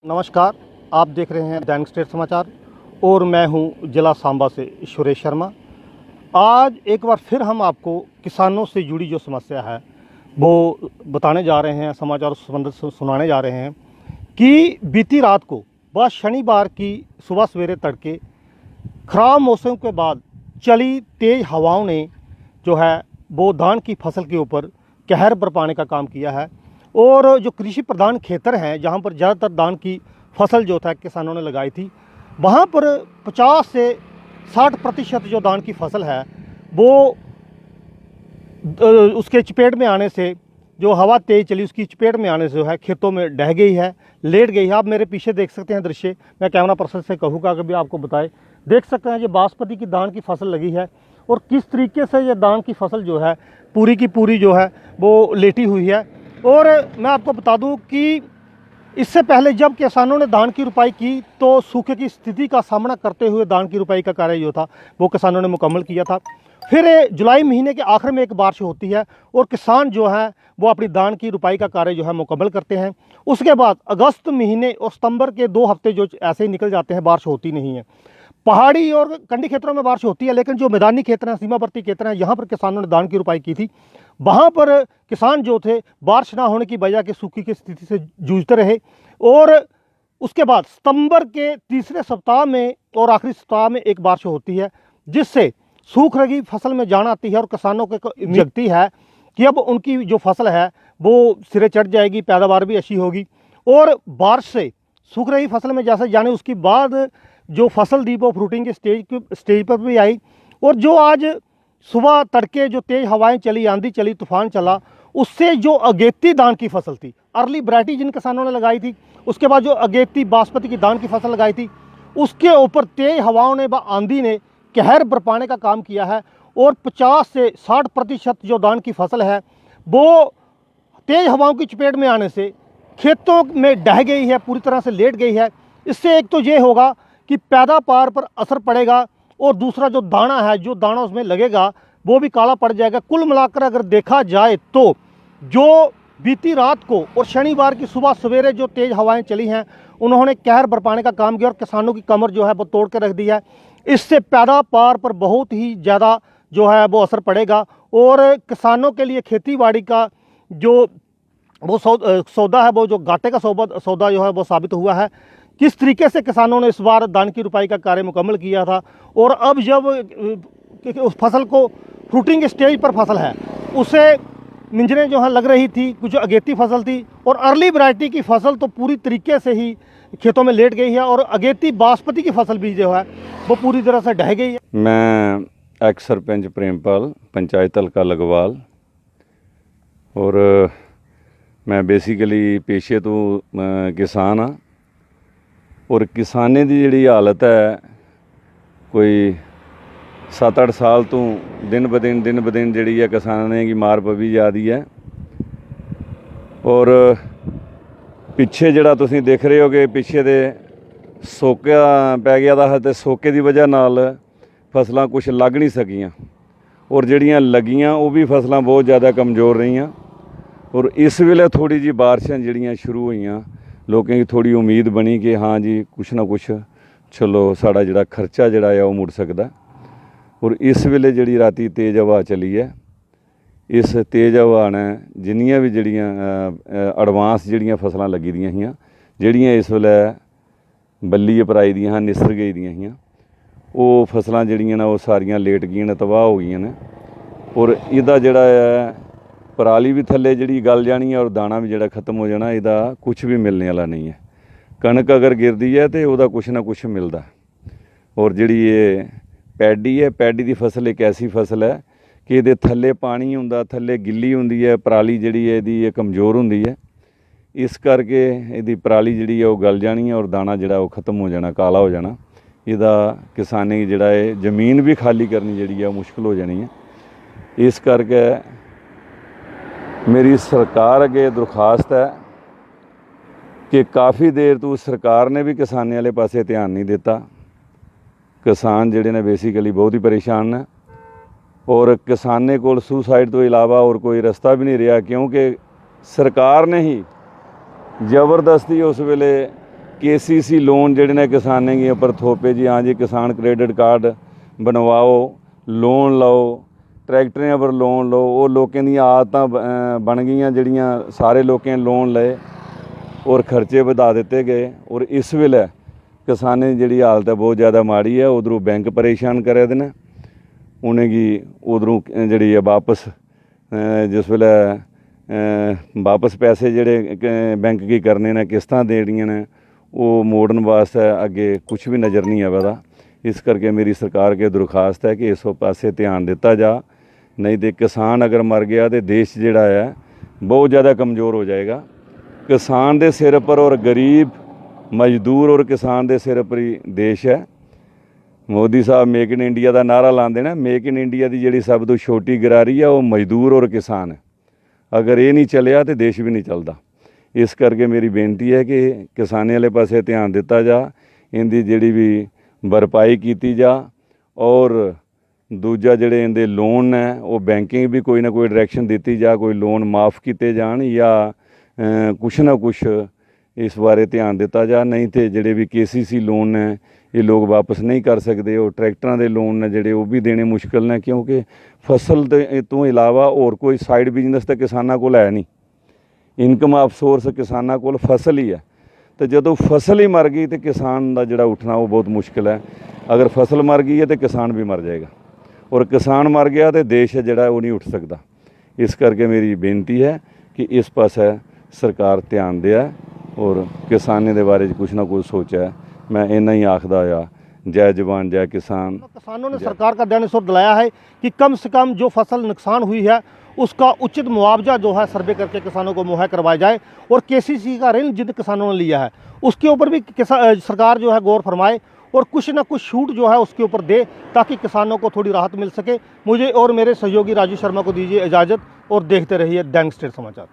नमस्कार, आप देख रहे हैं दैनिक स्टेट समाचार और मैं हूं जिला सांबा से सुरेश शर्मा। आज एक बार फिर हम आपको किसानों से जुड़ी जो समस्या है वो बताने जा रहे हैं, समाचार सुनाने जा रहे हैं कि बीती रात को व शनिवार की सुबह सवेरे तड़के ख़राब मौसम के बाद चली तेज़ हवाओं ने जो है वो धान की फसल के ऊपर कहर बरपाने का काम किया है। और जो कृषि प्रधान क्षेत्र हैं जहां पर ज़्यादातर धान की फसल जो था किसानों ने लगाई थी, वहां पर 50 से 60% जो धान की फसल है वो उसके चपेट में आने से, जो हवा तेज़ चली उसकी चपेट में आने से जो है खेतों में ढह गई है, लेट गई है। आप मेरे पीछे देख सकते हैं दृश्य, मैं कैमरा पर्सन से कहूँगा कि भी आपको बताए। देख सकते हैं ये बासमती की धान की फसल लगी है और किस तरीके से ये धान की फसल जो है पूरी की पूरी जो है वो लेटी हुई है। और मैं आपको बता दूं कि इससे पहले जब किसानों ने धान की रुपाई की तो सूखे की स्थिति का सामना करते हुए धान की रुपाई का कार्य जो था वो किसानों ने मुकम्मल किया था। फिर जुलाई महीने के आखिर में एक बारिश होती है और किसान जो है वो अपनी धान की रुपाई का कार्य जो है मुकम्मल करते हैं। उसके बाद अगस्त महीने और सितंबर के 2 हफ्ते जो ऐसे ही निकल जाते हैं, बारिश होती नहीं है। पहाड़ी और कंडी क्षेत्रों में बारिश होती है, लेकिन जो मैदानी क्षेत्र हैं, सीमावर्ती क्षेत्र हैं, यहाँ पर किसानों ने धान की रुपाई की थी। वहाँ पर किसान जो थे बारिश ना होने की वजह के सूखी की स्थिति से जूझते रहे। और उसके बाद सितंबर के तीसरे सप्ताह में और आखिरी सप्ताह में एक बारिश होती है जिससे सूख रही फसल में जान आती है और किसानों को जगती है कि अब उनकी जो फसल है वो सिरे चढ़ जाएगी, पैदावार भी अच्छी होगी। और बारिश से सूख रही फसल में जैसे जाने उसके बाद जो फसल दी वो फ्रूटिंग के स्टेज पर भी आई। और जो आज सुबह तड़के जो तेज़ हवाएं चली, आंधी चली, तूफान चला, उससे जो अगेती धान की फसल थी, अर्ली वैरायटी जिन किसानों ने लगाई थी, उसके बाद जो अगेती बासमती की धान की फसल लगाई थी, उसके ऊपर तेज़ हवाओं ने व आंधी ने कहर बरपाने का काम किया है। और 50 से 60% जो धान की फसल है वो तेज़ हवाओं की चपेट में आने से खेतों में ढह गई है, पूरी तरह से लेट गई है। इससे एक तो ये होगा कि पैदावार पर असर पड़ेगा और दूसरा जो दाना है, जो दाना उसमें लगेगा वो भी काला पड़ जाएगा। कुल मिलाकर अगर देखा जाए तो जो बीती रात को और शनिवार की सुबह सवेरे जो तेज़ हवाएं चली हैं उन्होंने कहर बरपाने का काम किया और किसानों की कमर जो है वो तोड़ कर रख दी है। इससे पैदावार पर बहुत ही ज़्यादा जो है वो असर पड़ेगा और किसानों के लिए खेतीबाड़ी का जो वो सौदा है, वो जो घाटे का सौदा जो है वो साबित हुआ है। किस तरीके से किसानों ने इस बार धान की रुपाई का कार्य मुकम्मल किया था और अब जब उस फसल को फ्रूटिंग स्टेज पर फसल है उसे मिंजरें जो है लग रही थी, कुछ अगेती फसल थी और अर्ली वैरायटी की फसल तो पूरी तरीके से ही खेतों में लेट गई है और अगेती बासमती की फसल भी जो है वो पूरी तरह से ढह गई है। मैं एक्स सरपंच प्रेमपाल, पंचायत हल्का लगवाल, और मैं बेसिकली पेशे तो किसान हाँ और किसाने की जिहड़ी हालत है कोई 7-8 साल तो दिन ब दिन जिहड़ी है किसानां की मार पवी जा रही है। और पिछे जिहड़ा तुसीं देख रहे हो कि पिछे दे सोका पै गया था ते सोके की वजह नाल फसलां कुछ लग नहीं सकियां और जिहड़ियां लगियां वो भी फसलां बहुत ज़्यादा कमज़ोर रहियां। और इस वेले थोड़ी जी बारिशां जिहड़ियां शुरू होईयां, लोगों की थोड़ी उम्मीद बनी कि हाँ जी कुछ ना कुछ चलो साड़ा जिहड़ा खर्चा जिहड़ा है वो मुड़ सकदा। और इस वेले जिहड़ी राती तेज़ हवा चली है, इस तेज़ हवा ने जिन्नियां भी जिहड़ियां एडवांस जिहड़ियां फसलां लगी दियां हियां, जिहड़ियां इस वेले बल्ली अपराई दियां हां, निसर गई दियां हियां, वो फसलां जिहड़ियां ने वो सारियां लेट गईयां ने, तबाह हो गईयां ने। और इहदा जिहड़ा है पराली भी थल्ले जिहड़ी गल जानी है और दाना भी जिहड़ा खत्म हो जाना, इहदा कुछ भी मिलने वाला नहीं है। कणक अगर गिरदी है तो उहदा कुछ ना कुछ मिलदा। और जिहड़ी ये पैडी है, पैडी की फसल एक ऐसी फसल है कि इहदे थल्ले पानी हुंदा, थल्ले गिल्ली हुंदी है, पराली जिहड़ी है इहदी कमज़ोर हुंदी है। इस करके इहदी पराली जिहड़ी है वो गल जानी है और दाना जिहड़ा वो खत्म हो जाना, काला हो जाना। इहदा किसानी जिहड़ा है जमीन भी खाली करनी जिहड़ी है मुश्किल हो जानी है। इस करके मेरी सरकार अगे दरखास्त है कि काफ़ी देर तो सरकार ने भी किसानी वाले पासे ध्यान नहीं दिता। किसान जिहड़े ने बेसिकली बहुत ही परेशान ने और किसाने कोल सुसाइड तो इलावा और कोई रास्ता भी नहीं रहा, क्योंकि सरकार ने ही ज़बरदस्ती उस वेले KCC ਲੋਨ ਜਿਹੜੇ ਨੇ ਕਿਸਾਨਾਂ ਦੇ ਉੱਪਰ ਥੋਪੇ ਜੀ, ਹਾਂ ਜੀ ਕਿਸਾਨ ਕ੍ਰੈਡਿਟ ਕਾਰਡ ਬਣਵਾਓ, ਲੋਨ ਲਓ, ਟਰੈਕਟਰਾਂ ਪਰ ਲੋਨ ਲਓ। ਉਹ ਲੋਕਾਂ ਦੀਆਂ ਆਦਤਾਂ ਬਣ ਗਈਆਂ ਜਿਹੜੀਆਂ ਸਾਰੇ ਲੋਕਾਂ ਨੇ ਲੋਨ ਲਏ ਔਰ ਖਰਚੇ ਵਧਾ ਦਿੱਤੇ ਗਏ। ਔਰ ਇਸ ਵੇਲੇ ਕਿਸਾਨਾਂ ਦੀ ਜਿਹੜੀ ਹਾਲਤ ਹੈ ਬਹੁਤ ਜ਼ਿਆਦਾ ਮਾੜੀ ਹੈ। ਉਧਰੋਂ ਬੈਂਕ ਪਰੇਸ਼ਾਨ ਕਰਿਆ ਦੇ ਨੇ, ਉਹਨੇ ਕੀ ਉਧਰੋਂ ਜਿਹੜੀ ਹੈ ਵਾਪਸ ਜਿਸ ਵੇਲੇ ਵਾਪਸ ਪੈਸੇ ਜਿਹੜੇ ਬੈਂਕ ਕੀ ਕਰਨੇ ਨੇ, ਕਿਸ਼ਤਾਂ ਦੇਣੀਆਂ ਨੇ, ਉਹ ਮੋੜਨ ਵਾਸਤੇ ਅੱਗੇ ਕੁਝ ਵੀ ਨਜ਼ਰ ਨਹੀਂ ਆਵੇਗਾ। ਇਸ ਕਰਕੇ ਮੇਰੀ ਸਰਕਾਰ ਅੱਗੇ ਦਰਖਾਸਤ ਹੈ ਕਿ ਇਸ ਪਾਸੇ ਧਿਆਨ ਦਿੱਤਾ ਜਾ, ਨਹੀਂ ਤੇ ਕਿਸਾਨ ਅਗਰ ਮਰ ਗਿਆ ਤੇ ਦੇਸ਼ ਜਿਹੜਾ ਹੈ ਬਹੁਤ ਜ਼ਿਆਦਾ ਕਮਜ਼ੋਰ ਹੋ ਜਾਏਗਾ। ਕਿਸਾਨ ਦੇ ਸਿਰ ਪਰ ਔਰ ਗਰੀਬ ਮਜ਼ਦੂਰ ਔਰ ਕਿਸਾਨ ਦੇ ਸਿਰ ਪਰ ਹੀ ਦੇਸ਼ ਹੈ। ਮੋਦੀ ਸਾਹਿਬ ਮੇਕ ਇਨ ਇੰਡੀਆ ਦਾ ਨਾਰਾ ਲਾਉਂਦੇ ਨੇ, ਮੇਕ ਇਨ ਇੰਡੀਆ ਦੀ ਜਿਹੜੀ ਸਭ ਤੋਂ ਛੋਟੀ ਗਰਾਰੀ ਹੈ ਉਹ ਮਜ਼ਦੂਰ ਔਰ ਕਿਸਾਨ ਹੈ। ਅਗਰ ਇਹ ਨਹੀਂ ਚੱਲਿਆ ਤੇ ਦੇਸ਼ ਵੀ ਨਹੀਂ ਚੱਲਦਾ। ਇਸ ਕਰਕੇ ਮੇਰੀ ਬੇਨਤੀ ਹੈ ਕਿ ਕਿਸਾਨਾਂ ਵਾਲੇ ਪਾਸੇ ਧਿਆਨ ਦਿੱਤਾ ਜਾ, ਇਹਦੀ ਜਿਹੜੀ ਵੀ ਭਰਪਾਈ ਕੀਤੀ ਜਾ ਔਰ ਦੂਜਾ ਜਿਹੜੇ ਇਹਦੇ ਲੋਨ ਹੈ ਉਹ ਬੈਂਕਿੰਗ ਵੀ ਕੋਈ ਨਾ ਕੋਈ ਡਾਇਰੈਕਸ਼ਨ ਦਿੱਤੀ ਜਾ, ਕੋਈ ਲੋਨ ਮਾਫ ਕੀਤੇ ਜਾਣ ਜਾਂ ਕੁਛ ਨਾ ਕੁਛ ਇਸ ਬਾਰੇ ਧਿਆਨ ਦਿੱਤਾ ਜਾ। ਨਹੀਂ ਤੇ ਜਿਹੜੇ ਵੀ KCC ਲੋਨ ਨੇ ਇਹ ਲੋਕ ਵਾਪਸ ਨਹੀਂ ਕਰ ਸਕਦੇ। ਉਹ ਟਰੈਕਟਰਾਂ ਦੇ ਲੋਨ ਨੇ ਜਿਹੜੇ ਉਹ ਵੀ ਦੇਣੇ ਮੁਸ਼ਕਿਲ ਨੇ, ਕਿਉਂਕਿ ਫਸਲ ਦੇ ਤੋਂ ਇਲਾਵਾ ਹੋਰ ਕੋਈ ਸਾਈਡ ਬਿਜ਼ਨਸ ਤਾਂ ਕਿਸਾਨਾਂ ਕੋਲ ਹੈ ਨਹੀਂ। ਇਨਕਮ ਆਫ ਸੋਰਸ ਕਿਸਾਨਾਂ ਕੋਲ ਫਸਲ ਹੀ ਹੈ। ਤੇ ਜਦੋਂ ਫਸਲ ਹੀ ਮਰ ਗਈ ਤੇ ਕਿਸਾਨ ਦਾ ਜਿਹੜਾ ਉੱਠਣਾ ਉਹ ਬਹੁਤ ਮੁਸ਼ਕਿਲ ਹੈ। ਅਗਰ ਫਸਲ ਮਰ ਗਈ ਹੈ ਤੇ ਕਿਸਾਨ ਵੀ ਮਰ ਜਾਏਗਾ, ਔਰ ਕਿਸਾਨ ਮਰ ਗਿਆ ਤੇ ਦੇਸ਼ ਜਿਹੜਾ ਉਹ ਨਹੀਂ ਉੱਠ ਸਕਦਾ। ਇਸ ਕਰਕੇ ਮੇਰੀ ਬੇਨਤੀ ਹੈ ਕਿ ਇਸ ਪਾਸੇ ਸਰਕਾਰ ਧਿਆਨ ਦਿਆ ਔਰ ਕਿਸਾਨੀ ਦੇ ਬਾਰੇ ਕੁਛ ਨਾ कुछ सोचा। मैं इन्ना ही आखदा आ, जय जवान जय किसान। किसानों ने सरकार का ध्यान इस ओर दिलाया है कि कम से कम जो फसल नुकसान हुई है उसका उचित मुआवजा जो है सर्वे करके किसानों को मुहैया करवाया जाए, और KCC का ऋण जिन किसानों ने लिया है उसके ऊपर भी सरकार जो है गौर फरमाए और कुछ ना कुछ छूट जो है उसके ऊपर दे, ताकि किसानों को थोड़ी राहत मिल सके। मुझे और मेरे सहयोगी राजू शर्मा को दीजिए इजाज़त और देखते रहिए डैंग स्टेट समाचार।